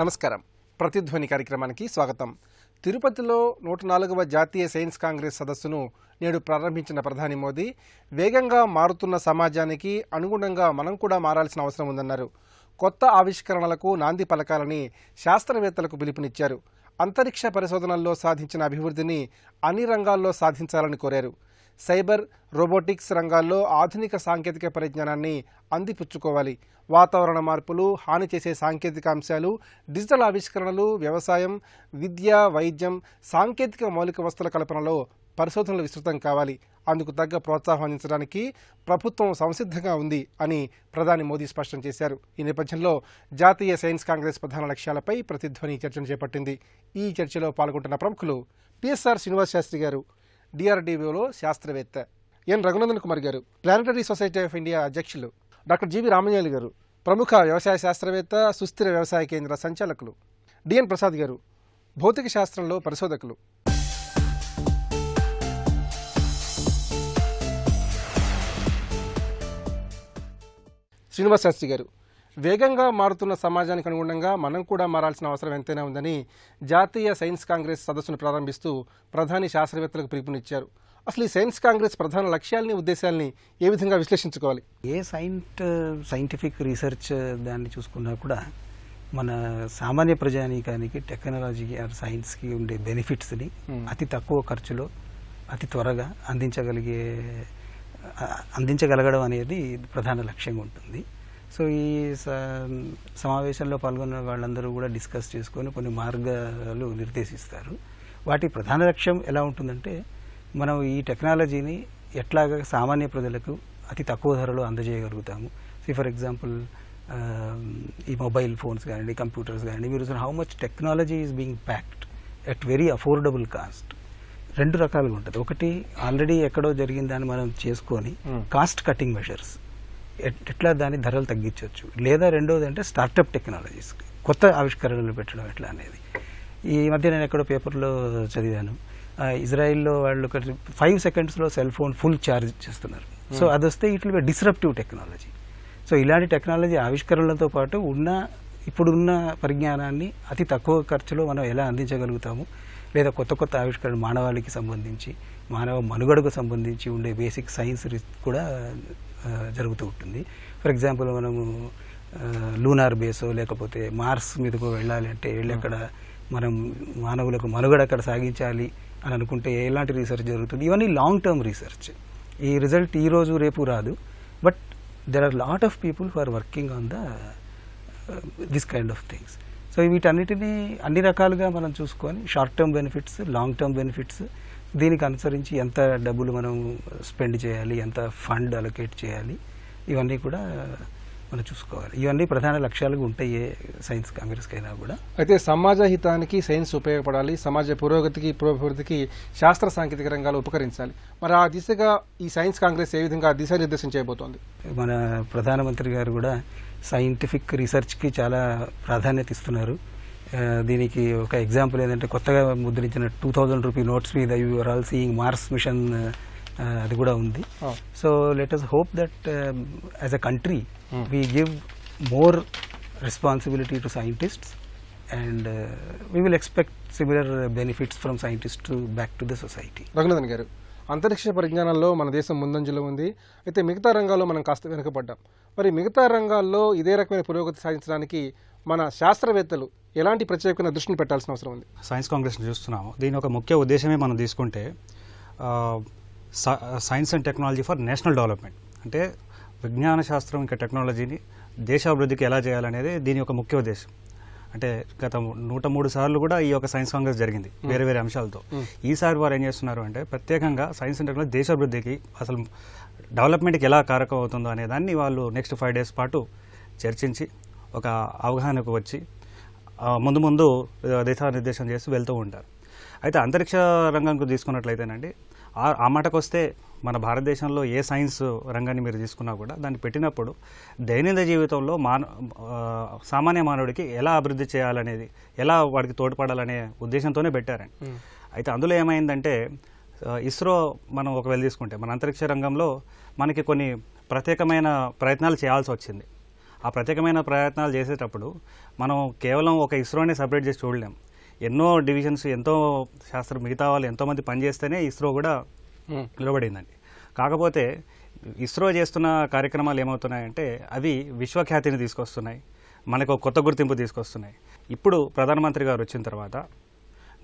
నమస్కారం. ప్రతిధ్వని కార్యక్రమానికి స్వాగతం. తిరుపతిలో 104వ జాతీయ సైన్స్ కాంగ్రెస్ సదస్సును నేడు ప్రారంభించిన ప్రధాని మోదీ వేగంగా మారుతున్న సమాజానికి అనుగుణంగా మనం కూడా మారాల్సిన అవసరం ఉందన్నారు. కొత్త ఆవిష్కరణలకు నాంది పలకాలని శాస్త్రవేత్తలకు పిలుపునిచ్చారు. అంతరిక్ష పరిశోధనల్లో సాధించిన అభివృద్ధిని అన్ని రంగాల్లో సాధించాలని కోరారు. సైబర్, రోబోటిక్స్ రంగాల్లో ఆధునిక సాంకేతిక పరిజ్ఞానాన్ని అందిపుచ్చుకోవాలి. వాతావరణ మార్పులు, హాని చేసే సాంకేతిక అంశాలు, డిజిటల్ ఆవిష్కరణలు, వ్యవసాయం, విద్య, వైద్యం, సాంకేతిక మౌలిక వస్తువుల కల్పనలో పరిశోధనలు విస్తృతం కావాలి. అందుకు తగ్గ ప్రోత్సాహం అందించడానికి ప్రభుత్వం సంసిద్ధంగా ఉంది అని ప్రధాని మోదీ స్పష్టం చేశారు. ఈ నేపథ్యంలో జాతీయ సైన్స్ కాంగ్రెస్ ప్రధాన లక్ష్యాలపై ప్రతిధ్వని చర్చను చేపట్టింది. ఈ చర్చలో పాల్గొంటున్న ప్రముఖులు పిఎస్ఆర్ శ్రీనివాస్ శాస్త్రి గారు, డిఆర్డీఓలో శాస్త్రవేత్త, ఎన్ రఘునందన్ కుమార్ గారు, ప్లానటరీ సొసైటీ ఆఫ్ ఇండియా అధ్యక్షులు డాక్టర్ జీవి రామయ్యలు గారు, ప్రముఖ వ్యవసాయ శాస్త్రవేత్త, సుస్థిర వ్యవసాయ కేంద్ర సంచాలకులు డిఎన్ ప్రసాద్ గారు, భౌతిక శాస్త్రంలో పరిశోధకులు. శ్రీనివాస్ శాస్త్రి గారు, వేగంగా మారుతున్న సమాజానికి అనుగుణంగా మనం కూడా మారాల్సిన అవసరం ఎంతైనా ఉందని జాతీయ సైన్స్ కాంగ్రెస్ సదస్సును ప్రారంభిస్తూ ప్రధాని శాస్త్రవేత్తలకు పిలుపునిచ్చారు. అసలు ఈ సైన్స్ కాంగ్రెస్ ప్రధాన లక్ష్యాలని, ఉద్దేశాలని ఏ విధంగా విశ్లేషించుకోవాలి? ఏ సైంటిఫిక్ రీసెర్చ్ దాన్ని చూసుకున్నా కూడా మన సామాన్య ప్రజానీకానికి టెక్నాలజీకి ఆర్ సైన్స్కి ఉండే బెనిఫిట్స్ని అతి తక్కువ ఖర్చులో అతి త్వరగా అందించగలగడం అనేది ప్రధాన లక్ష్యంగా ఉంటుంది. సో ఈ సమావేశంలో పాల్గొన్న వాళ్ళందరూ కూడా డిస్కస్ చేసుకొని కొన్ని మార్గాలు నిర్దేశిస్తారు. వాటి ప్రధాన లక్ష్యం ఎలా ఉంటుందంటే, మనం ఈ టెక్నాలజీని ఎట్లాగా సామాన్య ప్రజలకు అతి తక్కువ ధరలో అందజేయగలుగుతాము. ఫర్ ఎగ్జాంపుల్ ఈ మొబైల్ ఫోన్స్ కానివ్వండి, కంప్యూటర్స్ కానివ్వండి, మీరు how much technology is being packed at very affordable cost. రెండు రకాలుగా ఉంటుంది. ఒకటి, ఆల్రెడీ ఎక్కడో జరిగిన దాన్ని మనం చేసుకొని కాస్ట్ కటింగ్ మెజర్స్, ఎట్లా దాని ధరలు తగ్గించవచ్చు. లేదా రెండోది అంటే స్టార్టప్ టెక్నాలజీస్, కొత్త ఆవిష్కరణలు పెట్టడం ఎట్లా అనేది. ఈ మధ్య నేను ఎక్కడో పేపర్లో చదివాను, ఇజ్రాయిల్లో వాళ్ళు 5 సెకండ్స్లో సెల్ ఫోన్ ఫుల్ ఛార్జ్ చేస్తున్నారు. సో అది వస్తే it will be disruptive technology. So ఇలాంటి టెక్నాలజీ ఆవిష్కరణలతో పాటు ఇప్పుడున్న పరిజ్ఞానాన్ని అతి తక్కువ ఖర్చులో మనం ఎలా అందించగలుగుతాము, లేదా కొత్త ఆవిష్కరణ మానవాళికి సంబంధించి, మానవ మనుగడకు సంబంధించి ఉండే బేసిక్ సైన్స్ కూడా జరుగుతూ ఉంటుంది. ఫర్ ఎగ్జాంపుల్, మనము లూనార్ బేసో లేకపోతే మార్స్ మీదకు వెళ్ళాలి అంటే అక్కడ మనం మానవులకు మనుగడ అక్కడ సాగించాలి అని అనుకుంటే ఎలాంటి రీసెర్చ్ జరుగుతుంది. ఇవన్నీ లాంగ్ టర్మ్ రీసెర్చ్. ఈ రిజల్ట్ ఈ రోజు రేపు రాదు. But there are lot of people who are working on this kind of things. So వీటన్నిటినీ అన్ని రకాలుగా మనం చూసుకొని short term benefits, long term benefits, దీనికి అనుసరించి ఎంత డబ్బులు మనం స్పెండ్ చేయాలి, ఎంత ఫండ్ అలొకేట్ చేయాలి, ఇవన్నీ కూడా మనం చూసుకోవాలి. ఇవన్నీ ప్రధాన లక్ష్యాలుగా ఉంటాయి ఏ సైన్స్ కాంగ్రెస్కి అయినా కూడా. అయితే సమాజ హితానికి సైన్స్ ఉపయోగపడాలి, సమాజ పురోగతికి శాస్త్ర సాంకేతిక రంగాలు ఉపకరించాలి. మరి ఆ దిశగా ఈ సైన్స్ కాంగ్రెస్ ఏ విధంగా దిశానిర్దేశం చేయబోతోంది? మన ప్రధానమంత్రి గారు కూడా సైంటిఫిక్ రీసెర్చ్కి చాలా ప్రాధాన్యత ఇస్తున్నారు. దీనికి ఒక ఎగ్జాంపుల్ ఏంటంటే, కొత్తగా ముద్రించిన 2000 రూపీ నోట్స్ మీద you are all seeing Mars mission, అది కూడా ఉంది. So let us hope that as a country we give more responsibility to scientists and we will expect similar benefits from scientists to back to the society. Raghunandan గారు, అంతరిక్ష పరిజ్ఞానంలో మన దేశం ముందంజలో ఉంది. అయితే మిగతా రంగాల్లో మనం కాస్త వెనుకబడ్డాం. మరి మిగతా రంగాల్లో ఇదే రకమైన పురోగతి సాధించడానికి మన శాస్త్రవేత్తలు ఎలాంటి ప్రత్యేకమైన దృష్టిని పెట్టాల్సిన అవసరం ఉంది? సైన్స్ కాంగ్రెస్ని చూస్తున్నాము. దీని ఒక ముఖ్య ఉద్దేశమే మనం తీసుకుంటే science and technology for national development, అంటే విజ్ఞాన శాస్త్రం ఇంకా టెక్నాలజీని దేశాభివృద్ధికి ఎలా చేయాలనేది దీని యొక్క ముఖ్య ఉద్దేశం. అంటే గత 103 సార్లు కూడా ఈ యొక్క సైన్స్ కాంగ్రెస్ జరిగింది వేరే వేరే అంశాలతో. ఈసారి వారు ఏం చేస్తున్నారు అంటే, ప్రత్యేకంగా సైన్స్ అండ్ టెక్నాలజీ దేశాభివృద్ధికి, అసలు డెవలప్మెంట్కి ఎలా కారకం అవుతుందో అనే దాన్ని వాళ్ళు నెక్స్ట్ 5 days పాటు చర్చించి ఒక అవగాహనకు వచ్చి ముందు దిశానిర్దేశం చేసి వెళ్తూ ఉంటారు. అయితే అంతరిక్ష రంగంకు తీసుకున్నట్లయితేనండి, ఆ మాటకు వస్తే మన భారతదేశంలో ఏ సైన్స్ రంగాన్ని మీరు తీసుకున్నా కూడా దాన్ని పెట్టినప్పుడు దైనందిన జీవితంలో సామాన్య మానవుడికి ఎలా అభివృద్ధి చేయాలనేది, ఎలా వాడికి తోడ్పడాలనే ఉద్దేశంతోనే పెట్టారండి. అయితే అందులో ఏమైందంటే, ఇస్రో మనం ఒకవేళ తీసుకుంటే మన అంతరిక్ష రంగంలో మనకి కొన్ని ప్రత్యేకమైన ప్రయత్నాలు చేయాల్సి వచ్చింది. ఆ ప్రత్యేకమైన ప్రయత్నాలు చేసేటప్పుడు మనం కేవలం ఒక ఇస్రోనే సపరేట్ చేసి చూడలేం. ఎన్నో డివిజన్స్, ఎంతో శాస్త్రం, మిగతా వాళ్ళు ఎంతోమంది పనిచేస్తేనే ఇస్రో కూడా నిలబడిందండి. కాకపోతే ఇస్రో చేస్తున్న కార్యక్రమాలు ఏమవుతున్నాయంటే అవి విశ్వఖ్యాతిని తీసుకొస్తున్నాయి, మనకు కొత్త గుర్తింపు తీసుకొస్తున్నాయి. ఇప్పుడు ప్రధానమంత్రి గారు వచ్చిన తర్వాత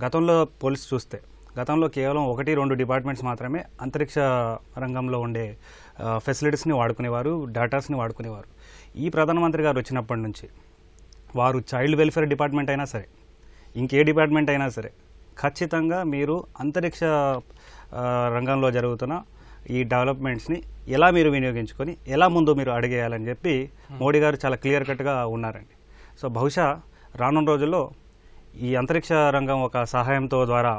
గతంలో పోలీసు చూస్తే గతంలో కేవలం 1-2 డిపార్ట్మెంట్స్ మాత్రమే అంతరిక్ష రంగంలో ఉండే ఫెసిలిటీస్ని వాడుకునేవారు, డేటాస్ని వాడుకునేవారు. ఈ ప్రధానమంత్రి గారు వచ్చినప్పటి నుంచి వారు చైల్డ్ వెల్ఫేర్ డిపార్ట్మెంట్ అయినా సరే, ఇంకే డిపార్ట్మెంట్ అయినా సరే, ఖచ్చితంగా మీరు అంతరిక్ష రంగంలో జరుగుతున్న ఈ డెవలప్మెంట్స్ని ఎలా మీరు వినియోగించుకొని ఎలా ముందు మీరు అడిగేయాలని చెప్పి మోడీ గారు చాలా క్లియర్ కట్గా ఉన్నారండి. సో బహుశా రానున్న రోజుల్లో ఈ అంతరిక్ష రంగం ఒక సహాయంతో ద్వారా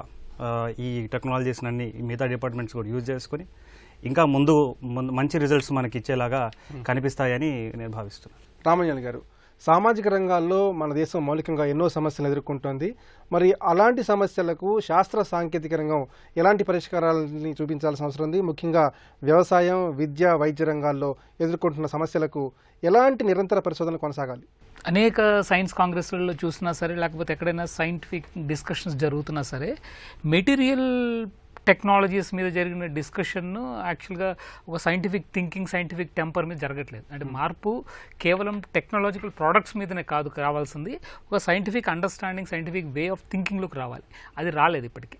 ఈ టెక్నాలజీస్ అన్ని మిగతా డిపార్ట్మెంట్స్ కూడా యూజ్ చేసుకుని ఇంకా ముందు మంచి రిజల్ట్స్ మనకి ఇచ్చేలాగా కనిపిస్తాయని నేను భావిస్తున్నాను. రామంజన్ గారు, సామాజిక రంగాల్లో మన దేశం మౌలికంగా ఎన్నో సమస్యలు ఎదుర్కొంటోంది. మరి అలాంటి సమస్యలకు శాస్త్ర సాంకేతిక రంగం ఎలాంటి పరిష్కారాలని చూపించాల్సిన అవసరం ఉంది? ముఖ్యంగా వ్యవసాయం, విద్య, వైద్య రంగాల్లో ఎదుర్కొంటున్న సమస్యలకు ఎలాంటి నిరంతర పరిశోధనలు కొనసాగాలి? అనేక సైన్స్ కాంగ్రెస్లలో చూసినా సరే, లేకపోతే ఎక్కడైనా సైంటిఫిక్ డిస్కషన్స్ జరుగుతున్నా సరే, మెటీరియల్ టెక్నాలజీస్ మీద జరిగిన డిస్కషన్ను యాక్చువల్గా ఒక సైంటిఫిక్ థింకింగ్, సైంటిఫిక్ టెంపర్ మీద జరగట్లేదు. అంటే మార్పు కేవలం టెక్నాలజికల్ ప్రోడక్ట్స్ మీదనే కాదు రావాల్సింది, ఒక scientific understanding, scientific way of థింకింగ్లోకి రావాలి. అది రాలేదు ఇప్పటికీ.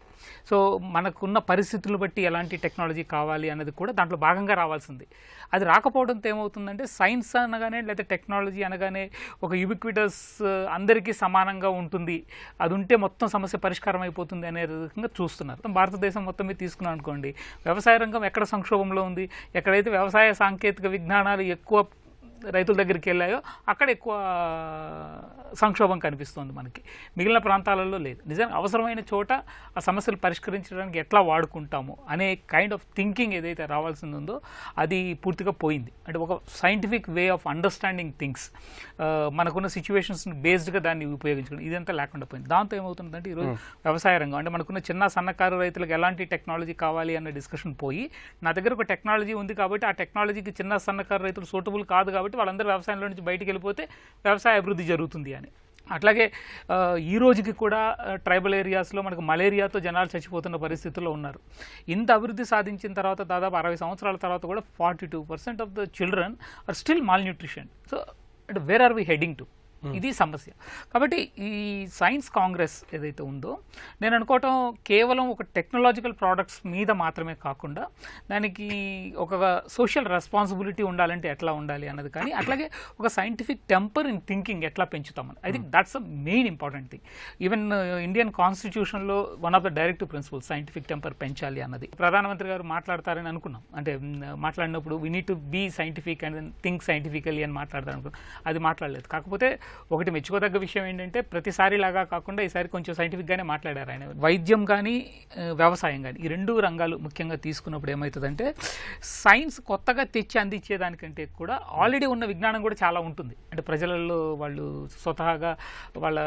సో మనకున్న పరిస్థితులు బట్టి ఎలాంటి టెక్నాలజీ కావాలి అన్నది కూడా దాంట్లో భాగంగా రావాల్సింది. అది రాకపోవడంతో ఏమవుతుందంటే సైన్స్ అనగానే లేదా టెక్నాలజీ అనగానే ఒక యూబిక్విటస్ అందరికీ సమానంగా ఉంటుంది, అది ఉంటే మొత్తం సమస్య పరిష్కారం అయిపోతుంది అనే విధంగా చూస్తున్నారు. భారతదేశం మొత్తం మీద తీసుకున్నాం అనుకోండి, వ్యవసాయ రంగం ఎక్కడ సంక్షోభంలో ఉంది, ఎక్కడైతే వ్యవసాయ సాంకేతిక విజ్ఞానాలు ఎక్కువ రైతుల దగ్గరికి వెళ్ళాయో అక్కడ ఎక్కువ సంక్షోభం కనిపిస్తుంది మనకి, మిగిలిన ప్రాంతాలలో లేదు. నిజంగా అవసరమైన చోట ఆ సమస్యలు పరిష్కరించడానికి ఎట్లా వాడుకుంటాము అనే కైండ్ ఆఫ్ థింకింగ్ ఏదైతే రావాల్సింది ఉందో అది పూర్తిగా పోయింది. అంటే ఒక scientific way of understanding things, మనకున్న సిచ్యువేషన్స్ని బేస్డ్గా దాన్ని ఉపయోగించుకోవడం, ఇదంతా లేకుండా పోయింది. దాంతో ఏమవుతుందంటే ఈరోజు వ్యవసాయ రంగం అంటే మనకున్న చిన్న సన్నకారు రైతులకు ఎలాంటి టెక్నాలజీ కావాలి అన్న డిస్కషన్ పోయి, నా దగ్గర ఒక టెక్నాలజీ ఉంది కాబట్టి ఆ టెక్నాలజీకి చిన్న సన్నకారు రైతులు సూటబుల్ కాదు కాబట్టి వాళ్ళందరూ వ్యవసాయంలో నుంచి బయటికి వెళ్ళిపోతే వ్యవసాయ అభివృద్ధి జరుగుతుంది అని. అట్లాగే ఈ రోజుకి కూడా ట్రైబల్ ఏరియాస్లో మనకు మలేరియాతో జనాలు చచ్చిపోతున్న పరిస్థితుల్లో ఉన్నారు. ఇంత అభివృద్ధి సాధించిన తర్వాత దాదాపు 60 సంవత్సరాల తర్వాత కూడా 42% of the children are still malnutrition. So అంటే where are we heading to? ఇది సమస్య. కాబట్టి ఈ సైన్స్ కాంగ్రెస్ ఏదైతే ఉందో నేను అనుకోవటం కేవలం ఒక టెక్నాలజికల్ ప్రోడక్ట్స్ మీద మాత్రమే కాకుండా దానికి ఒక సోషల్ రెస్పాన్సిబిలిటీ ఉండాలంటే ఎట్లా ఉండాలి అన్నది, కానీ అట్లాగే ఒక సైంటిఫిక్ టెంపర్ ఇన్ థింకింగ్ ఎట్లా పెంచుతామని, I think that's a main important thing. Even Indian కాన్స్టిట్యూషన్లో one of the directive principles scientific temper పెంచాలి అన్నది. ప్రధానమంత్రి గారు మాట్లాడతారని అనుకున్నాం, అంటే మాట్లాడినప్పుడు we need to be scientific and think scientifically అని మాట్లాడతారు అనుకున్నాం. అది మాట్లాడలేదు. కాకపోతే ఒకటి మెచ్చుకోదగ్గ విషయం ఏంటంటే ప్రతిసారి లాగా కాకుండా ఈసారి కొంచెం సైంటిఫిక్గానే మాట్లాడారు ఆయన. వైద్యం కానీ వ్యవసాయం కానీ ఈ రెండు రంగాలు ముఖ్యంగా తీసుకున్నప్పుడు ఏమవుతుందంటే సైన్స్ కొత్తగా తెచ్చి అందించేదానికంటే కూడా ఆల్రెడీ ఉన్న విజ్ఞానం కూడా చాలా ఉంటుంది. అంటే ప్రజలలో వాళ్ళు స్వతహాగా వాళ్ళ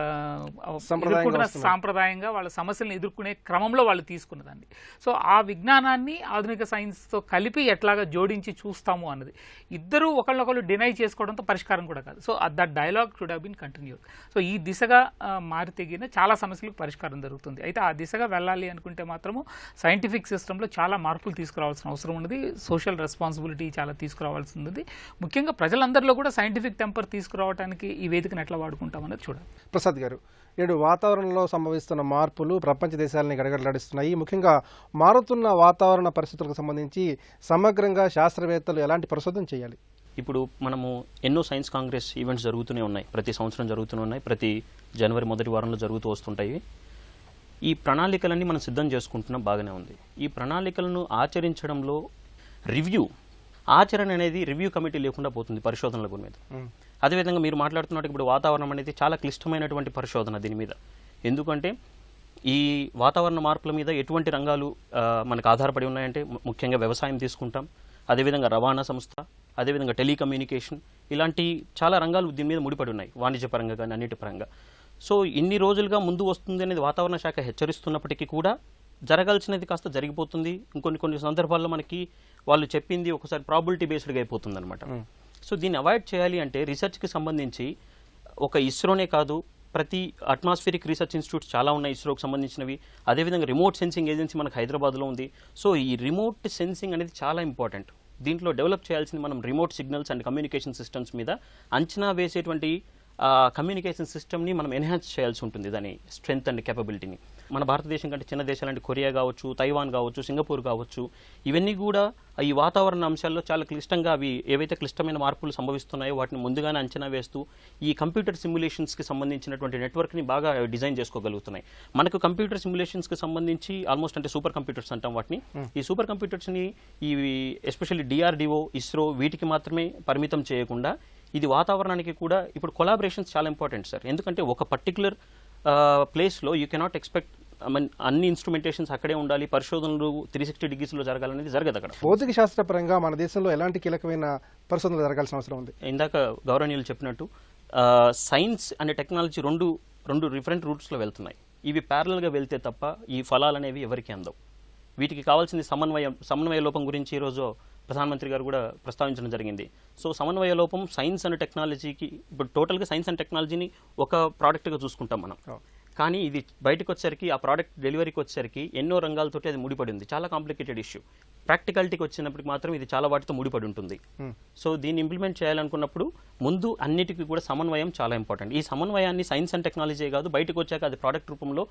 సాంప్రదాయంగా వాళ్ళ సమస్యలను ఎదుర్కొనే క్రమంలో వాళ్ళు తీసుకున్నదాన్ని. సో ఆ విజ్ఞానాన్ని ఆధునిక సైన్స్తో కలిపి ఎట్లాగా జోడించి చూస్తాము అన్నది ఇద్దరూ ఒకళ్ళొకళ్ళు డినై చేసుకోవడంతో పరిష్కారం కూడా కాదు. So that dialogue should have been continued. So ఈ దిశగా మారితేగిన చాలా సమస్యలకు పరిష్కారం జరుగుతుంది. అయితే ఆ దిశగా వెళ్ళాలి అనుకుంటే మాత్రము సైంటిఫిక్ సిస్టంలో చాలా మార్పులు తీసుకురావాల్సిన అవసరం ఉన్నది, సోషల్ రెస్పాన్సిబిలిటీ చాలా తీసుకురావాల్సి ఉన్నది. ముఖ్యంగా ప్రజలందరిలో కూడా సైంటిఫిక్ టెంపర్ తీసుకురావడానికి ఈ వేదికను ఎట్లా వాడుకుంటామన్నది చూడాలి. ప్రసాద్ గారు, నేడు వాతావరణంలో సంభవిస్తున్న మార్పులు ప్రపంచ దేశాలని గడగడలాడిస్తున్నాయి. ముఖ్యంగా మారుతున్న వాతావరణ పరిస్థితులకు సంబంధించి సమగ్రంగా శాస్త్రవేత్తలు ఎలాంటి పరిశోధన చేయాలి? ఇప్పుడు మనము ఎన్నో సైన్స్ కాంగ్రెస్ ఈవెంట్స్ జరుగుతూనే ఉన్నాయి, ప్రతి సంవత్సరం జరుగుతూనే ఉన్నాయి, ప్రతి జనవరి మొదటి వారంలో జరుగుతూ వస్తుంటాయి. ఈ ప్రణాళికలన్నీ మనం సిద్ధం చేసుకుంటున్నాం, బాగానే ఉంది. ఈ ప్రణాళికలను ఆచరించడంలో ఆచరణ అనేది రివ్యూ కమిటీ లేకుండా పోతుంది పరిశోధనల మీద. అదేవిధంగా మీరు మాట్లాడుతున్నట్టు ఇప్పుడు వాతావరణం అనేది చాలా క్లిష్టమైనటువంటి పరిశోధన దీని మీద. ఎందుకంటే ఈ వాతావరణ మార్పుల మీద ఎటువంటి రంగాలు మనకు ఆధారపడి ఉన్నాయంటే ముఖ్యంగా వ్యవసాయం తీసుకుంటాం, అదేవిధంగా రవాణా సంస్థ, అదేవిధంగా టెలికమ్యూనికేషన్, ఇలాంటి చాలా రంగాలు దీని మీద ముడిపడి ఉన్నాయి, వాణిజ్యపరంగా కానీ అన్నిటి పరంగా. సో ఇన్ని రోజులుగా ముందు వస్తుంది అనేది వాతావరణ శాఖ హెచ్చరిస్తున్నప్పటికీ కూడా జరగాల్సినది కాస్త జరిగిపోతుంది. కొన్ని సందర్భాల్లో మనకి వాళ్ళు చెప్పింది ఒకసారి ప్రాబిలిటీ బేస్డ్గా అయిపోతుంది అనమాట. సో దీన్ని అవాయిడ్ చేయాలి అంటే రీసెర్చ్కి సంబంధించి ఒక ఇస్రోనే కాదు, ప్రతి అట్మాస్ఫిరిక్ రీసెర్చ్ ఇన్స్టిట్యూట్స్ చాలా ఉన్నాయి ఇస్రోకి సంబంధించినవి. అదేవిధంగా రిమోట్ సెన్సింగ్ ఏజెన్సీ మనకు హైదరాబాద్లో ఉంది. సో ఈ రిమోట్ సెన్సింగ్ అనేది చాలా ఇంపార్టెంట్. దీంట్లో డెవలప్ చేయాల్సింది మనం remote signals and communication systems మీద అంచనా వేసేటువంటి కమ్యూనికేషన్ సిస్టమ్ని మనం ఎన్హాన్స్ చేయాల్సి ఉంటుంది, దాని స్ట్రెంగ్త్ అండ్ కేపబిలిటీని. మన భారతదేశం కంటే చిన్న దేశాలంటే కొరియా కావచ్చు, తైవాన్ కావచ్చు, సింగపూర్ కావచ్చు, ఇవన్నీ కూడా ఈ వాతావరణ అంశాల్లో చాలా క్లిష్టంగా అవి ఏవైతే క్లిష్టమైన మార్పులు సంభవిస్తున్నాయో వాటిని ముందుగానే అంచనా వేస్తూ ఈ కంప్యూటర్ సిమ్యులేషన్స్కి సంబంధించినటువంటి నెట్వర్క్ని బాగా డిజైన్ చేసుకోగలుగుతున్నాయి. మనకు కంప్యూటర్ సిమ్యులేషన్స్కి సంబంధించి ఆల్మోస్ట్ అంటే సూపర్ కంప్యూటర్స్ అంటాం వాటిని. ఈ సూపర్ కంప్యూటర్స్ని ఈ ఎస్పెషల్లీ డిఆర్డిఓ, ఇస్రో వీటికి మాత్రమే పరిమితం చేయకుండా ఇది వాతావరణానికి కూడా ఇప్పుడు కొలాబరేషన్స్ చాలా ఇంపార్టెంట్ సార్. ఎందుకంటే ఒక పర్టికులర్ ప్లేస్లో యూ కెనాట్ ఎక్స్పెక్ట్ అన్ని ఇన్స్ట్రుమెంటేషన్స్ అక్కడే ఉండాలి, పరిశోధనలు 360 degreesలో జరగాలనేది జరగదు అక్కడ. భౌతిక శాస్త్ర పరంగా మన దేశంలో ఎలాంటి కీలకమైన పరిశోధనలు జరగాల్సిన అవసరం ఉంది? ఇందాక గౌరవనీయులు చెప్పినట్టు సైన్స్ అండ్ టెక్నాలజీ రెండు డిఫరెంట్ రూట్స్లో వెళ్తున్నాయి. ఇవి ప్యారలల్గా వెళ్తే తప్ప ఈ ఫలాలు అనేవి ఎవరికి అందవు. వీటికి కావాల్సింది సమన్వయ లోపం గురించి ఈరోజు ప్రధానమంత్రి గారు కూడా ప్రస్తావించడం జరిగింది. సో సమన్వయ లోపం సైన్స్ అండ్ టెక్నాలజీకి, ఇప్పుడు టోటల్గా సైన్స్ అండ్ టెక్నాలజీని ఒక ప్రోడక్ట్గా చూసుకుంటాం మనం, కానీ ఇది బయటకు వచ్చేసరికి ఆ ప్రోడక్ట్ డెలివరీకి వచ్చేసరికి ఎన్నో రంగాలతోటి అది ముడిపడి ఉంది. చాలా కాంప్లికేటెడ్ ఇష్యూ. ప్రాక్టికాలిటీకి వచ్చినప్పటికి మాత్రం ఇది చాలా వాటితో ముడిపడి ఉంటుంది. సో దీన్ని ఇంప్లిమెంట్ చేయాలనుకున్నప్పుడు ముందు అన్నిటికీ కూడా సమన్వయం చాలా ఇంపార్టెంట్. ఈ సమన్వయాన్ని సైన్స్ అండ్ టెక్నాలజీ కాదు, బయటకు వచ్చాక అది ప్రోడక్ట్ రూపంలో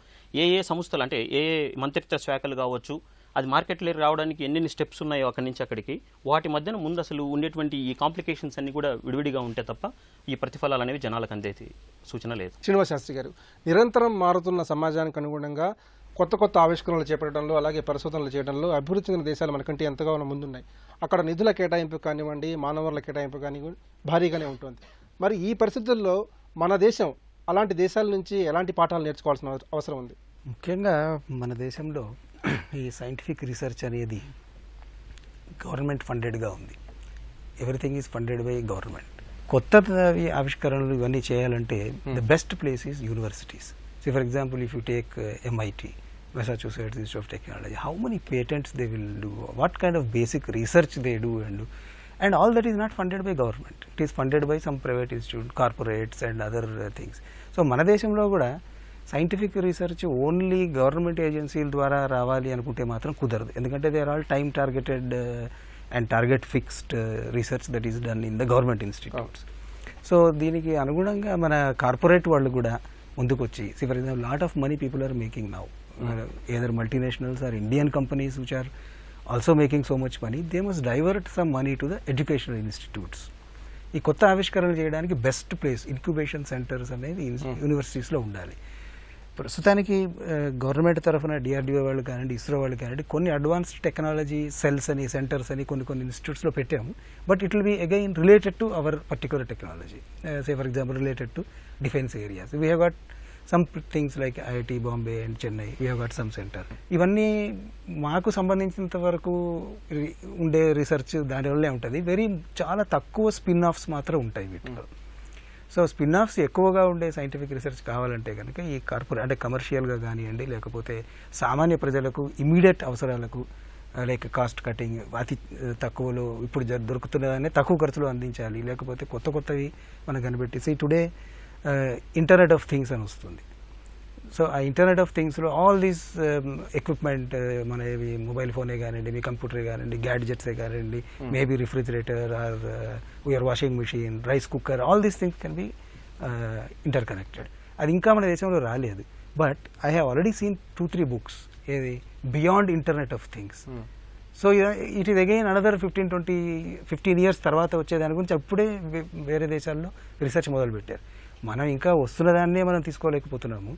ఏ సంస్థలు అంటే ఏ మంత్రిత్వ శాఖలు కావచ్చు, అది మార్కెట్లో రావడానికి ఎన్ని స్టెప్స్ ఉన్నాయో అక్కడి నుంచి అక్కడికి, వాటి మధ్యన ముందు అసలు ఉండేటువంటి ఈ కాంప్లికేషన్స్ అన్ని కూడా విడివిడిగా ఉంటే తప్ప ఈ ప్రతిఫలాలు అనేవి జనాలకు అందేది సూచన లేదు. శ్రీనివాస్ శాస్త్రి గారు, నిరంతరం మారుతున్న సమాజానికి అనుగుణంగా కొత్త కొత్త ఆవిష్కరణలు చేపట్టడంలో, అలాగే పరిశోధనలు చేయడంలో అభివృద్ధి చెందిన దేశాలు మనకంటే ఎంతగానో ముందున్నాయి. అక్కడ నిధుల కేటాయింపు కానివ్వండి, మానవుల కేటాయింపు కానివ్వండి భారీగానే ఉంటుంది. మరి ఈ పరిస్థితుల్లో మన దేశం అలాంటి దేశాల నుంచి ఎలాంటి పాఠాలు నేర్చుకోవాల్సిన అవసరం ఉంది? ముఖ్యంగా మన దేశంలో ఈ సైంటిఫిక్ రీసెర్చ్ అనేది గవర్నమెంట్ ఫండెడ్గా ఉంది. Everything is funded by government. కొత్త ఆవిష్కరణలు ఇవన్నీ చేయాలంటే the best place is universities. So for example if you take MIT, Massachusetts Institute of Technology, how many patents they will do, what kind of basic research they do, and all that is not funded by government. It is funded by some private institute, corporates and other things. So మన దేశంలో కూడా scientific research only government ఏజెన్సీల ద్వారా రావాలి అనుకుంటే మాత్రం కుదరదు. ఎందుకంటే they are all time targeted and target fixed research that is done in the government institutes. So దీనికి అనుగుణంగా మన కార్పొరేట్ వాళ్ళు కూడా ముందుకు వచ్చి, for example lot of money people are making now, either multinationals or Indian companies which are also making so much money, they must divert some money to the educational institutes. ఈ కొత్త ఆవిష్కరణలు చేయడానికి best place incubation centres అనేది యూనివర్సిటీస్లో ఉండాలి. ప్రస్తుతానికి government తరఫున DRDO వాళ్ళు కానివ్వండి, ఇస్రో వాళ్ళు కానివ్వండి, కొన్ని అడ్వాన్స్డ్ టెక్నాలజీ సెల్స్ అని, సెంటర్స్ అని కొన్ని ఇన్స్టిట్యూట్స్లో పెట్టాము. But it will be again related to our particular technology. Say for example related to defence areas. We have got some things like IIT Bombay and Chennai, we have got some center. ఇవన్నీ మాకు సంబంధించినంత వరకు ఉండే research దానివల్లే ఉంటుంది. చాలా తక్కువ spin offs మాత్రం ఉంటాయి వీటిలో. సో స్పిన్ ఆఫ్స్ ఎక్కువగా ఉండే సైంటిఫిక్ రీసెర్చ్ కావాలంటే కనుక ఈ కార్పొరేట్ అంటే కమర్షియల్గా కానివ్వండి, లేకపోతే సామాన్య ప్రజలకు ఇమీడియట్ అవసరాలకు లైక్ కాస్ట్ కటింగ్, అతి తక్కువలో ఇప్పుడు దొరుకుతున్నదాన్ని తక్కువ ఖర్చులో అందించాలి, లేకపోతే కొత్తవి మనకు కనిపెట్టేసి టుడే ఇంటర్నెట్ ఆఫ్ థింగ్స్ అని వస్తుంది. సో ఆ ఇంటర్నెట్ ఆఫ్ థింగ్స్లో ఆల్ దీస్ ఎక్విప్మెంట్, మన మొబైల్ ఫోనే కానివ్వండి, మీ కంప్యూటరే కానివ్వండి, గ్యాడ్జెట్సే కానివ్వండి, maybe refrigerator or your washing machine, rice cooker, all these things can be interconnected. అది ఇంకా మన దేశంలో రాలేదు. But I have already seen 2-3 books ఏది beyond internet of things. So it is again another 15 years తర్వాత వచ్చేదాని గురించి అప్పుడే వేరే దేశాల్లో రీసెర్చ్ మొదలుపెట్టారు. మనం ఇంకా వస్తున్నదాన్నే మనం తీసుకోలేకపోతున్నాము.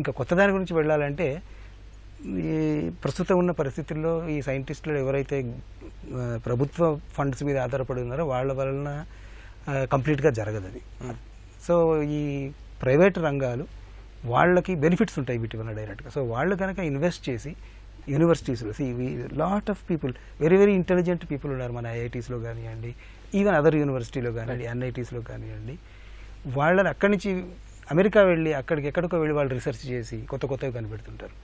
ఇంకా కొత్త దాని గురించి వెళ్ళాలంటే ఈ ప్రస్తుతం ఉన్న పరిస్థితుల్లో ఈ సైంటిస్టులు ఎవరైతే ప్రభుత్వ ఫండ్స్ మీద ఆధారపడి ఉన్నారో వాళ్ళ వలన కంప్లీట్గా జరగదు అది. సో ఈ ప్రైవేట్ రంగాలు వాళ్ళకి బెనిఫిట్స్ ఉంటాయి వీటి వల్ల డైరెక్ట్గా. సో వాళ్ళు కనుక ఇన్వెస్ట్ చేసి యూనివర్సిటీస్లో lot of people, very intelligent people ఉన్నారు మన IITsలో కానివ్వండి, ఈవెన్ అదర్ యూనివర్సిటీలో కానివ్వండి, NITsలో కానివ్వండి. వాళ్ళని అక్కడి నుంచి అమెరికా వెళ్ళి ఎక్కడికో వెళ్ళి వాళ్ళు రీసెర్చ్ చేసి కొత్తవి కనిపెడుతుంటారు.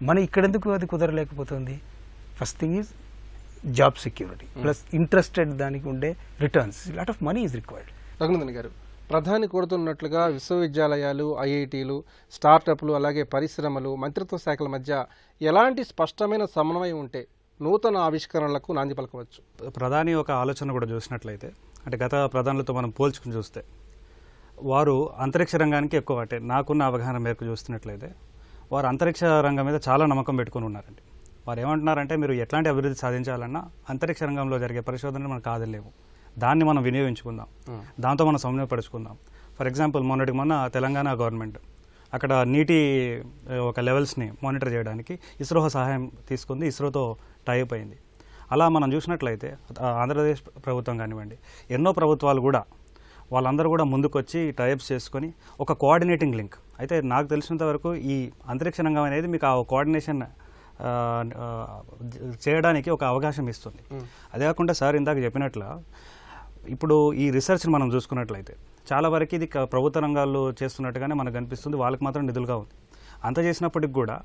మన ఇక్కడెందుకు అది కుదరలేకపోతుంది? First thing is job security plus interested దానికి ఉండే returns, lot of money is required. Raghunandan garu, ప్రధాని కోరుతున్నట్లుగా విశ్వవిద్యాలయాలు, ఐఐటీలు, స్టార్టప్లు, అలాగే పరిశ్రమలు, మంత్రిత్వ శాఖల మధ్య ఎలాంటి స్పష్టమైన సమన్వయం ఉంటే నూతన ఆవిష్కరణలకు నాంది పలకవచ్చు? ప్రధాని ఒక ఆలోచన కూడా చూసినట్లయితే, అంటే గత ప్రధానులతో మనం పోల్చుకుని చూస్తే వారు అంతరిక్ష రంగానికి ఎక్కువ, అంటే నాకున్న అవగాహన మేరకు చూస్తున్నట్లయితే వారు అంతరిక్ష రంగం మీద చాలా నమ్మకం పెట్టుకుని ఉన్నారండి. వారు ఏమంటున్నారంటే, మీరు ఎట్లాంటి అభివృద్ధి సాధించాలన్నా అంతరిక్ష రంగంలో జరిగే పరిశోధనలు మనకు కాదలేవు, దాన్ని మనం వినియోగించుకుందాం, దాంతో మనం సమన్వయపరుచుకుందాం. ఫర్ ఎగ్జాంపుల్ మొన్న తెలంగాణ గవర్నమెంట్ అక్కడ నీటి ఒక లెవెల్స్ని మానిటర్ చేయడానికి ఇస్రో సహాయం తీసుకుంది, ఇస్రోతో టైప్ అయింది. అలా మనం చూసినట్లయితే ఆంధ్రప్రదేశ్ ప్రభుత్వం కానివ్వండి, ఎన్నో ప్రభుత్వాలు కూడా వాళ్ళందరూ కూడా ముందుకొచ్చి టైప్స్ చేసుకొని ఒక కోఆర్డినేటింగ్ లింక్. అయితే నాకు తెలిసినంత వరకు ఈ అంతరిక్ష రంగం అనేది మీకు ఆ కోఆర్డినేషన్ చేయడానికి ఒక అవకాశం ఇస్తుంది. అదే కాకుండా సార్ ఇందాక చెప్పినట్ల ఇప్పుడు ఈ రీసెర్చ్ని మనం చూసుకున్నట్లయితే చాలా వరకు ఇది ప్రభుత్వ రంగాల్లో చేస్తున్నట్టుగానే మనకు అనిపిస్తుంది, వాళ్ళకి మాత్రం నిధులుగా ఉంది. అంత చేసినప్పటికి కూడా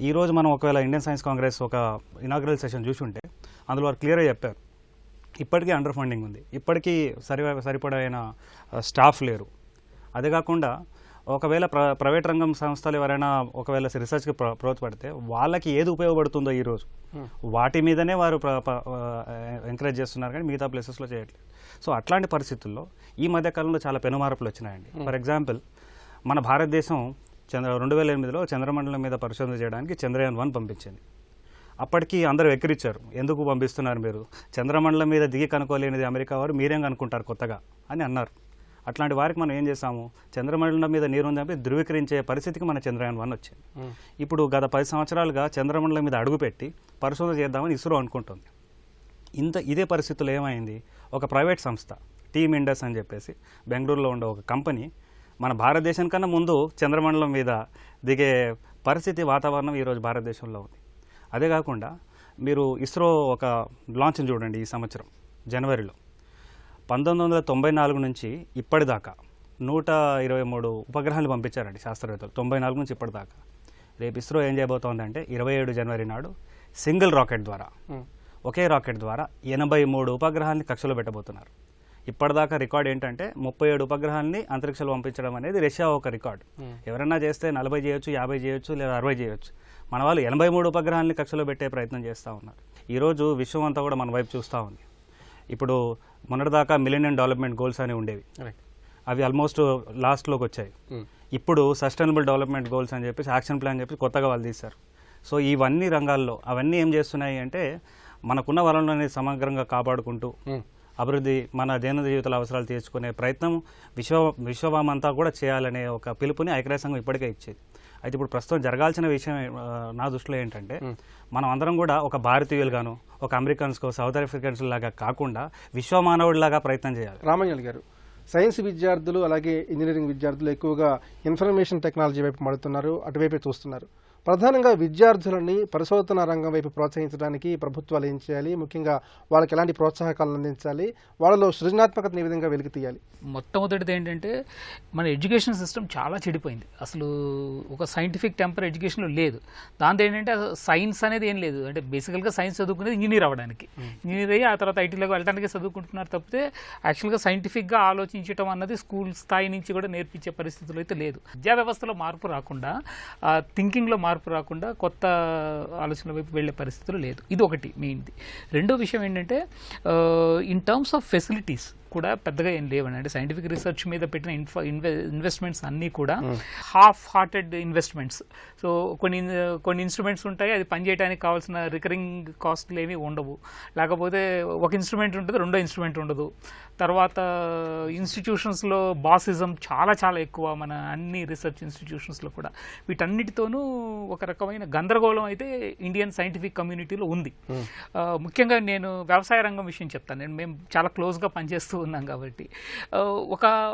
ఈరోజు మనం ఒకవేళ ఇండియన్ సైన్స్ కాంగ్రెస్ ఒక ఇనాగ్రల్ సెషన్ చూసి ఉంటే అందులో వారు క్లియర్గా చెప్పారు, ఇప్పటికీ అండర్ ఫండింగ్ ఉంది, ఇప్పటికీ సరిపడైన స్టాఫ్ లేరు. అదే కాకుండా ఒకవేళ ప్రైవేట్ రంగం సంస్థలు ఎవరైనా ఒకవేళ రీసెర్చ్కి ప్రోత్పడితే వాళ్ళకి ఏది ఉపయోగపడుతుందో ఈరోజు వాటి మీదనే వారు ఎంకరేజ్ చేస్తున్నారు, కానీ మిగతా ప్లేసెస్లో చేయట్లేదు. సో అట్లాంటి పరిస్థితుల్లో ఈ మధ్యకాలంలో చాలా పెనుమార్పులు వచ్చినాయండి. ఫర్ ఎగ్జాంపుల్, మన భారతదేశం 2008లో చంద్రమండలం మీద పరిశోధన చేయడానికి చంద్రయాన్-1 పంపించింది. అప్పటికి అందరూ ఎక్కిరిచ్చారు, ఎందుకు పంపిస్తున్నారు మీరు, చంద్రమండలం మీద దిగి కనుక్కోలేనిది అమెరికా వారు, మీరేం కనుక్కుంటారు కొత్తగా అని అన్నారు. అట్లాంటి వారికి మనం ఏం చేసాము, చంద్రమండలం మీద నీరుందని ధృవీకరించే పరిస్థితికి మన చంద్రయాన్-1 వచ్చింది. ఇప్పుడు గత 10 సంవత్సరాలుగా చంద్రమండలం మీద అడుగుపెట్టి పరిశోధన చేద్దామని ఇస్రో అనుకుంటుంది. ఇదే పరిస్థితుల్లో ఏమైంది, ఒక ప్రైవేట్ సంస్థ టీమ్ ఇండస్ అని చెప్పేసి బెంగళూరులో ఉండే ఒక కంపెనీ మన భారతదేశం కన్నా ముందు చంద్రమండలం మీద దిగే పరిస్థితి, వాతావరణం ఈరోజు భారతదేశంలో ఉంది. అదే కాకుండా మీరు ఇస్రో ఒక లాంచ్ని చూడండి, ఈ సంవత్సరం జనవరిలో 1994 నుంచి ఇప్పటిదాకా 123 ఉపగ్రహాలు పంపించారండి శాస్త్రవేత్తలు, 94 నుంచి ఇప్పటిదాకా. రేపు ఇస్రో ఏం చేయబోతోందంటే 27 జనవరి నాడు సింగిల్ రాకెట్ ద్వారా, ఒకే రాకెట్ ద్వారా 83 ఉపగ్రహాలని కక్షలో పెట్టబోతున్నారు. ఇప్పటిదాకా రికార్డ్ ఏంటంటే 37 ఉపగ్రహాలని అంతరిక్షంలో పంపించడం అనేది రష్యా ఒక రికార్డు. ఎవరైనా చేస్తే 40 చేయొచ్చు, 50 చేయొచ్చు, లేదా 60 చేయొచ్చు. మన వాళ్ళు 83 ఉపగ్రహాలని కక్షలో పెట్టే ప్రయత్నం చేస్తూ ఉన్నారు. ఈరోజు విశ్వం అంతా కూడా మన వైపు చూస్తూ ఉంది. ఇప్పుడు మొన్నటిదాకా మిలీనియం డెవలప్మెంట్ గోల్స్ అని ఉండేవి, అవి ఆల్మోస్ట్ లాస్ట్లోకి వచ్చాయి. ఇప్పుడు సస్టైనబుల్ డెవలప్మెంట్ గోల్స్ అని చెప్పేసి యాక్షన్ ప్లాన్ చెప్పి కొత్తగా వాళ్ళు తీశారు. సో ఇవన్నీ రంగాల్లో అవన్నీ ఏం చేస్తున్నాయి అంటే మనకున్న వనరులని సమగ్రంగా కాపాడుకుంటూ అభివృద్ధి, మన దైనందిన జీవితాల అవసరాలు తీర్చుకునే ప్రయత్నం విశ్వమంతా కూడా చేయాలనే ఒక పిలుపుని ఐక్యరాజ్య సంఘం ఇప్పటికే ఇచ్చేది. అయితే ఇప్పుడు ప్రస్తుతం జరగాల్సిన విషయం నా దృష్టిలో ఏంటంటే, మనం అందరం కూడా ఒక భారతీయులుగాను, ఒక అమెరికన్స్కో, సౌత్ ఆఫ్రికన్స్ లాగా కాకుండా విశ్వమానవుడిలాగా ప్రయత్నం చేయాలి. రామయ్య గారు, సైన్స్ విద్యార్థులు అలాగే ఇంజనీరింగ్ విద్యార్థులు ఎక్కువగా ఇన్ఫర్మేషన్ టెక్నాలజీ వైపు మడుతున్నారు, అటువైపే చూస్తున్నారు. ప్రధానంగా విద్యార్థులని పరిశోధన రంగం వైపు ప్రోత్సహించడానికి ప్రభుత్వాలు ఏం చేయాలి, ముఖ్యంగా వాళ్ళకి ఎలాంటి ప్రోత్సాహకాలను అందించాలి, వాళ్ళలో సృజనాత్మకతను ఏ విధంగా వెలికి తీయాలి? మొట్టమొదటిది ఏంటంటే, మన ఎడ్యుకేషన్ సిస్టమ్ చాలా చెడిపోయింది. అసలు ఒక సైంటిఫిక్ టెంపర్ ఎడ్యుకేషన్లో లేదు. దాంతో ఏంటంటే సైన్స్ అనేది ఏం లేదు. అంటే బేసికల్గా సైన్స్ చదువుకునేది ఇంజనీర్ అవ్వడానికి, ఇంజనీర్ అయ్యి ఆ తర్వాత ఐటీలోకి వెళ్ళడానికి చదువుకుంటున్నారు తప్పితే యాక్చువల్గా సైంటిఫిక్గా ఆలోచించడం అన్నది స్కూల్ స్థాయి నుంచి కూడా నేర్పించే పరిస్థితులు అయితే లేదు. విద్యా వ్యవస్థలో మార్పు రాకుండా, థింకింగ్లో మార్పు రాకుండా కొత్త ఆలోచనల వైపు వెళ్ళే పరిస్థితులు లేదు. ఇది ఒకటి మెయిన్ది. రెండో విషయం ఏంటంటే, ఇన్ టర్మ్స్ ఆఫ్ ఫెసిలిటీస్ కూడా పెద్దగా ఏం లేవండి. అంటే సైంటిఫిక్ రీసెర్చ్ మీద పెట్టిన ఇన్వెస్ట్మెంట్స్ అన్నీ కూడా హాఫ్ హార్టెడ్ ఇన్వెస్ట్మెంట్స్. సో కొన్ని ఇన్స్ట్రుమెంట్స్ ఉంటాయి, అది పనిచేయడానికి కావాల్సిన రికరింగ్ కాస్ట్లు ఏమీ ఉండవు. లేకపోతే ఒక ఇన్స్ట్రుమెంట్ ఉంటుంది, రెండో ఇన్స్ట్రుమెంట్ ఉండదు. తర్వాత ఇన్స్టిట్యూషన్స్లో బాసిజం చాలా చాలా ఎక్కువ, మన అన్ని రీసెర్చ్ ఇన్స్టిట్యూషన్స్లో కూడా. వీటన్నిటితోనూ ఒక రకమైన గందరగోళం అయితే ఇండియన్ సైంటిఫిక్ కమ్యూనిటీలో ఉంది. ముఖ్యంగా నేను వ్యవసాయ రంగం విషయం చెప్తాను. మేము చాలా క్లోజ్గా పనిచేస్తూ ఉన్నాం కాబట్టి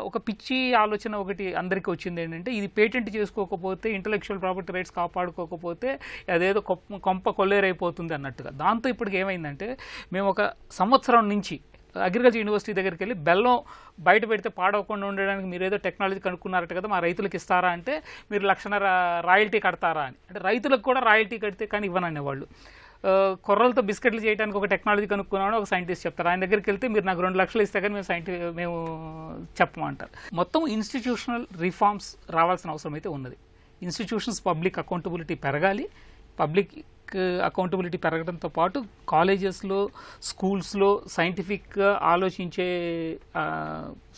ఒక పిచ్చి ఆలోచన ఒకటి అందరికీ వచ్చింది ఏంటంటే, ఇది పేటెంట్ చేసుకోకపోతే, ఇంటలెక్చువల్ ప్రాపర్టీ రైట్స్ కాపాడుకోకపోతే అదేదో కొంప కొల్లేరైపోతుంది అన్నట్టుగా. దాంతో ఇప్పటికి ఏమైందంటే, మేము ఒక సంవత్సరం నుంచి అగ్రికల్చర్ యూనివర్సిటీ దగ్గరికి వెళ్ళి బెల్లం బయట పెడితే పాడవకుండా ఉండడానికి మీరు ఏదో టెక్నాలజీ కనుక్కున్నారట కదా, మా రైతులకు ఇస్తారా అంటే, మీరు 1,00,000 రాయల్టీ కడతారా అని. అంటే రైతులకు కూడా రాయల్టీ కడితే కానీ ఇవ్వననేవాళ్ళు. కొర్రలతో బిస్కెట్లు చేయడానికి ఒక టెక్నాలజీ కనుక్కున్నామని ఒక సైంటిస్ట్ చెప్తారు. ఆయన దగ్గరికి వెళ్తే మీరు నాకు 2 లక్షలు ఇస్తే కానీ మేము చెప్పమంటారు. మొత్తం ఇన్స్టిట్యూషనల్ రిఫార్మ్స్ రావాల్సిన అవసరం అయితే ఉన్నది. ఇన్స్టిట్యూషన్స్ పబ్లిక్ అకౌంటబిలిటీ పెరగాలి. పబ్లిక్ అకౌంటబిలిటీ పెరగడంతో పాటు కాలేజెస్లో, స్కూల్స్లో సైంటిఫిక్గా ఆలోచించే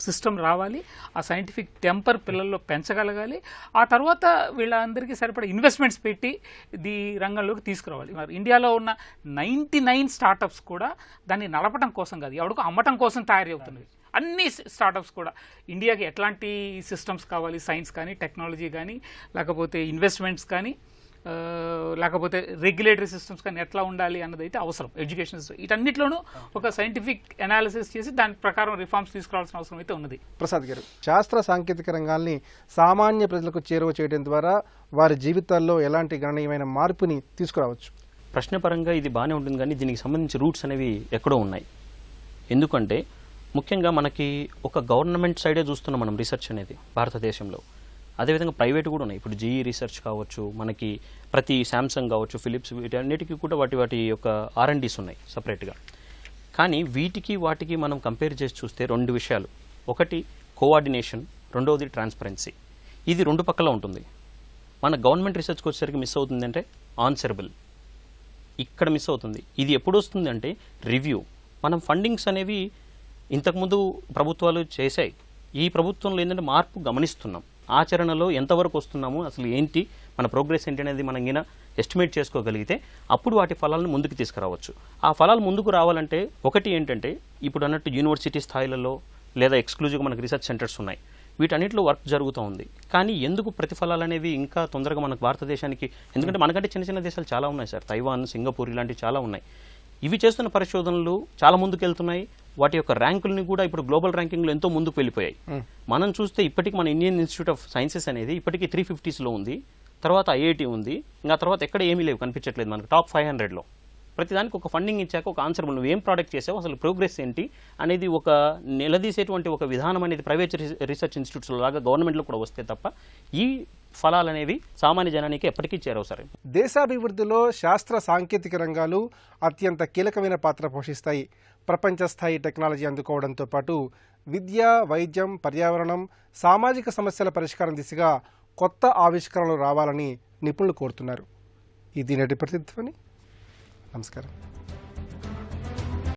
సిస్టమ్ రావాలి. ఆ సైంటిఫిక్ టెంపర్ పిల్లల్లో పెంచగలగాలి. ఆ తర్వాత వీళ్ళందరికీ సరిపడా ఇన్వెస్ట్మెంట్స్ పెట్టి ఈ రంగంలోకి తీసుకురావాలి. మరి ఇండియాలో ఉన్న 99 స్టార్టప్స్ కూడా దాన్ని నడపడం కోసం కాదు, ఎవడికో అమ్మటం కోసం తయారవుతున్నవి. అన్ని స్టార్టప్స్ కూడా ఇండియాకి ఎట్లాంటి సిస్టమ్స్ కావాలి, సైన్స్ కానీ, టెక్నాలజీ కానీ, లేకపోతే ఇన్వెస్ట్మెంట్స్ కానీ, లేకపోతే రెగ్యులేటరీ సిస్టమ్స్ కానీ ఎట్లా ఉండాలి అన్నది అయితే అవసరం. ఎడ్యుకేషన్ సిస్టమ్ వీటన్నిటిలోనూ ఒక సైంటిఫిక్ అనాలిసిస్ చేసి దాని ప్రకారం రిఫార్మ్స్ తీసుకురావాల్సిన అవసరం అయితే ఉన్నది. ప్రసాద్ గారు, శాస్త్ర సాంకేతిక రంగాల్ని సామాన్య ప్రజలకు చేరువ చేయడం ద్వారా వారి జీవితాల్లో ఎలాంటి గణనీయమైన మార్పుని తీసుకురావచ్చు? ప్రశ్నపరంగా ఇది బాగానే ఉంటుంది, కానీ దీనికి సంబంధించి రూట్స్ అనేవి ఎక్కడో ఉన్నాయి. ఎందుకంటే ముఖ్యంగా మనకి ఒక గవర్నమెంట్ సైడే చూస్తున్నాం మనం రీసెర్చ్ అనేది భారతదేశంలో. అదేవిధంగా ప్రైవేట్ కూడా ఉన్నాయి. ఇప్పుడు జీఈ రీసెర్చ్ కావచ్చు, మనకి ప్రతి శాంసంగ్ కావచ్చు, ఫిలిప్స్, వీటన్నిటికీ కూడా వాటి యొక్క R&Ds ఉన్నాయి సపరేట్గా. కానీ వీటికి వాటికి మనం కంపేర్ చేసి చూస్తే 2 విషయాలు. ఒకటి కోఆర్డినేషన్, రెండవది ట్రాన్స్పరెన్సీ. ఇది 2 పక్కల ఉంటుంది. మన గవర్నమెంట్ రీసెర్చ్కి వచ్చేసరికి మిస్ అవుతుంది అంటే ఆన్సరబుల్, ఇక్కడ మిస్ అవుతుంది. ఇది ఎప్పుడు వస్తుంది అంటే రివ్యూ. మనం ఫండింగ్స్ అనేవి ఇంతకుముందు ప్రభుత్వాలు చేశాయి. ఈ ప్రభుత్వంలో ఏంటంటే మార్పు గమనిస్తున్నాం. ఆచరణలో ఎంతవరకు వస్తున్నాము, అసలు ఏంటి మన ప్రోగ్రెస్ ఏంటి అనేది మనం గిన ఎస్టిమేట్ చేసుకోగలిగితే అప్పుడు వాటి ఫలాలను ముందుకు తీసుకురావచ్చు. ఆ ఫలాలు ముందుకు రావాలంటే ఒకటి ఏంటంటే ఇప్పుడు అన్నట్టు యూనివర్సిటీ స్థాయిలలో లేదా ఎక్స్క్లూజివ్గా మనకు రీసెర్చ్ సెంటర్స్ ఉన్నాయి. వీటన్నిటిలో వర్క్ జరుగుతూ ఉంది. కానీ ఎందుకు ప్రతిఫలాలు అనేవి ఇంకా తొందరగా మనకు భారతదేశానికి, ఎందుకంటే మనకంటే చిన్న చిన్న దేశాలు చాలా ఉన్నాయి సార్, తైవాన్, సింగపూర్ ఇలాంటివి చాలా ఉన్నాయి. ఇవి చేస్తున్న పరిశోధనలు చాలా ముందుకు వెళ్తున్నాయి. వాటి యొక్క ర్యాంకుల్ని కూడా ఇప్పుడు గ్లోబల్ ర్యాంకింగ్లో ఎంతో ముందుకు వెళ్ళిపోయాయి. మనం చూస్తే ఇప్పటికి మన ఇండియన్ ఇన్స్టిట్యూట్ ఆఫ్ సైన్సెస్ అనేది ఇప్పటికీ 350sలో ఉంది. తర్వాత IIT ఉంది. ఇంకా తర్వాత ఎక్కడ ఏమీ లేవు, కనిపించట్లేదు మనకు టాప్ 500లో. ప్రతిదానికి ఒక ఫండింగ్ ఇచ్చాక ఒక ఆన్సర్, నువ్వు ఏం ప్రోడక్ట్ చేసావు, అసలు ప్రోగ్రెస్ ఏంటి అనేది ఒక నిలదీసేటువంటి ఒక విధానం అనేది ప్రైవేట్ రీసెర్చ్ ఇన్స్టిట్యూట్స్లో లాగా గవర్నమెంట్లో కూడా వస్తే తప్ప ఈ ఫలాలు అనేవి సామాన్య జనానికి ఎప్పటికీ చేరవు సార్. దేశాభివృద్ధిలో శాస్త్ర సాంకేతిక రంగాలు అత్యంత కీలకమైన పాత్ర పోషిస్తాయి. ప్రపంచ స్థాయి టెక్నాలజీ అందుకోవడంతో పాటు విద్య, వైద్యం, పర్యావరణం, సామాజిక సమస్యల పరిష్కారం దిశగా కొత్త ఆవిష్కరణలు రావాలని నిపుణులు కోరుతున్నారు. ఇది నేటి ప్రతిధ్వని. నమస్కారం.